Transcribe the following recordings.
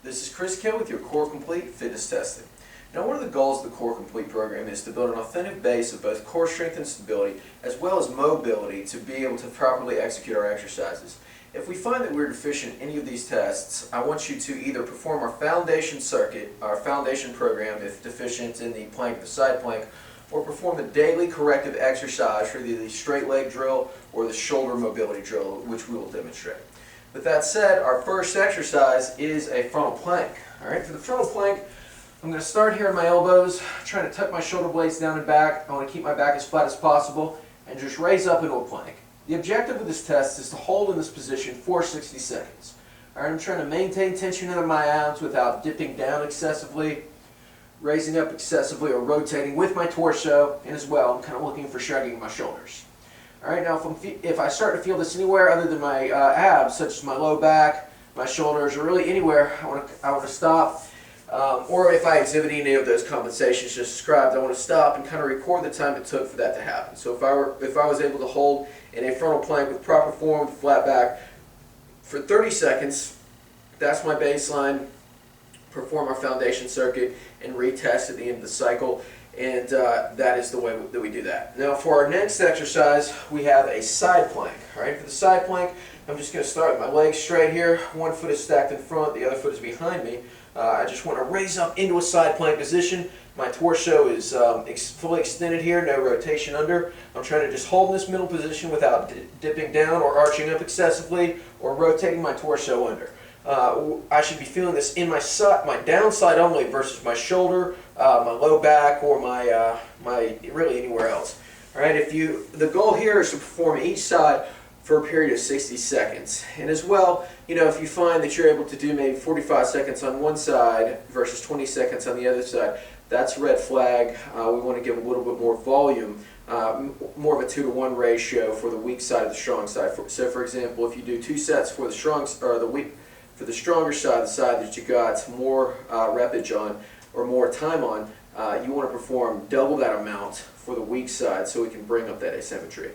This is Chris Kill with your Core Complete Fitness Testing. Now, one of the goals of the Core Complete program is to build an authentic base of both core strength and stability, as well as mobility to be able to properly execute our exercises. If we find that we're deficient in any of these tests, I want you to either perform our foundation circuit, our foundation program, if deficient in the plank or the side plank, or perform the daily corrective exercise for either the straight leg drill or the shoulder mobility drill, which we will demonstrate. With that said, our first exercise is a frontal plank. All right, for the frontal plank, I'm going to start here at my elbows, trying to tuck my shoulder blades down and back. I want to keep my back as flat as possible and just raise up into a plank. The objective of this test is to hold in this position for 60 seconds. All right, I'm trying to maintain tension in my abs without dipping down excessively, raising up excessively, or rotating with my torso, and as well, I'm kind of looking for shrugging in my shoulders. All right, now if I start to feel this anywhere other than my abs, such as my low back, my shoulders, or really anywhere, I want to stop. Or if I exhibit any of those compensations just described, I want to stop and kind of record the time it took for that to happen. So if I was able to hold in a frontal plank with proper form, flat back, for 30 seconds, that's my baseline. Perform our foundation circuit and retest at the end of the cycle, and that is the way that we do that. Now, for our next exercise, we have a side plank. All right, for the side plank, I'm just going to start with my legs straight here. One foot is stacked in front, the other foot is behind me. I just want to raise up into a side plank position. My torso is fully extended here, no rotation under. I'm trying to just hold in this middle position without dipping down or arching up excessively or rotating my torso under. I should be feeling this in my downside only versus my shoulder, my low back, or my really anywhere else. All right. The goal here is to perform each side for a period of 60 seconds. And as well, if you find that you're able to do maybe 45 seconds on one side versus 20 seconds on the other side, that's a red flag. We want to give a little bit more volume, more of a 2-to-1 ratio for the weak side of the strong side. So, for example, if you do 2 sets for the strong or the weak. For the stronger side, the side that you got more repage on or more time on, you want to perform double that amount for the weak side so we can bring up that asymmetry.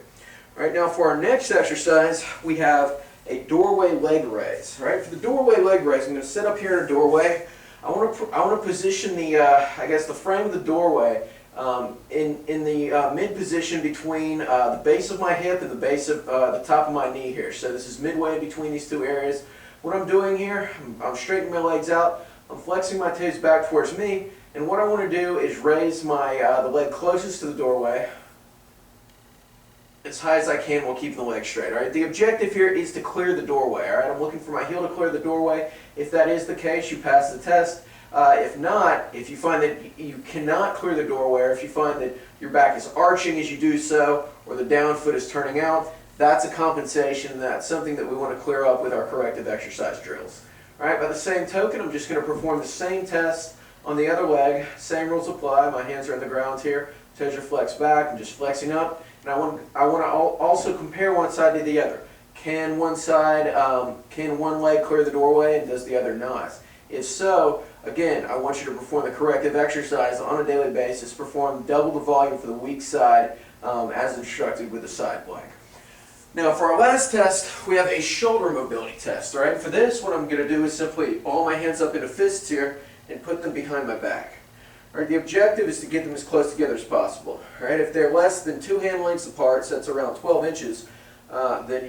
All right, now for our next exercise, we have a doorway leg raise. All right, for the doorway leg raise, I'm going to sit up here in a doorway. I want to position the the frame of the doorway in the mid position between the base of my hip and the base of the top of my knee here. So this is midway between these two areas. What I'm doing here, I'm straightening my legs out, I'm flexing my toes back towards me, and what I want to do is raise my the leg closest to the doorway as high as I can while keeping the leg straight. All right, the objective here is to clear the doorway. All right, I'm looking for my heel to clear the doorway. If that is the case, you pass the test. If not, if you find that you cannot clear the doorway, or if you find that your back is arching as you do so, or the down foot is turning out, that's a compensation. That's something that we want to clear up with our corrective exercise drills. All right, by the same token, I'm just going to perform the same test on the other leg. Same rules apply. My hands are on the ground here. Toes are flexed back. I'm just flexing up. And I want to also compare one side to the other. Can one leg clear the doorway and does the other not? If so, again, I want you to perform the corrective exercise on a daily basis. Perform double the volume for the weak side as instructed with the side plank. Now, for our last test, we have a shoulder mobility test. All right, for this, what I'm going to do is simply ball my hands up into fists here and put them behind my back. All right, the objective is to get them as close together as possible. All right, if they're less than 2 hand lengths apart, so that's around 12 inches, then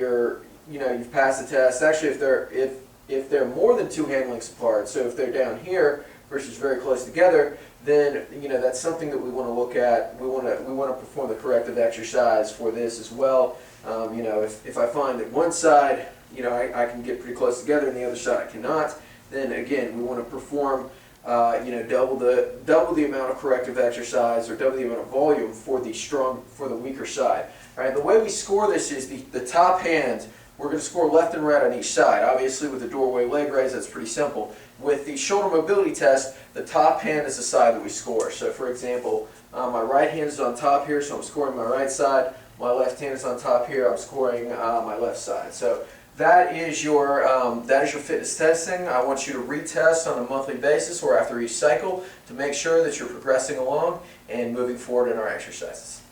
you've passed the test. Actually, if they're more than 2 hand lengths apart, so if they're down here versus very close together, then that's something that we want to look at. We want to perform the corrective exercise for this as well. If I find that one side, I can get pretty close together and the other side I cannot, then again, we want to perform, double the amount of corrective exercise or double the amount of volume for the weaker side. All right, the way we score this is the top hand. We're going to score left and right on each side. Obviously, with the doorway leg raise, that's pretty simple. With the shoulder mobility test, the top hand is the side that we score. So, for example, my right hand is on top here, so I'm scoring my right side. My left hand is on top here. I'm scoring my left side. So that is your fitness testing. I want you to retest on a monthly basis or after each cycle to make sure that you're progressing along and moving forward in our exercises.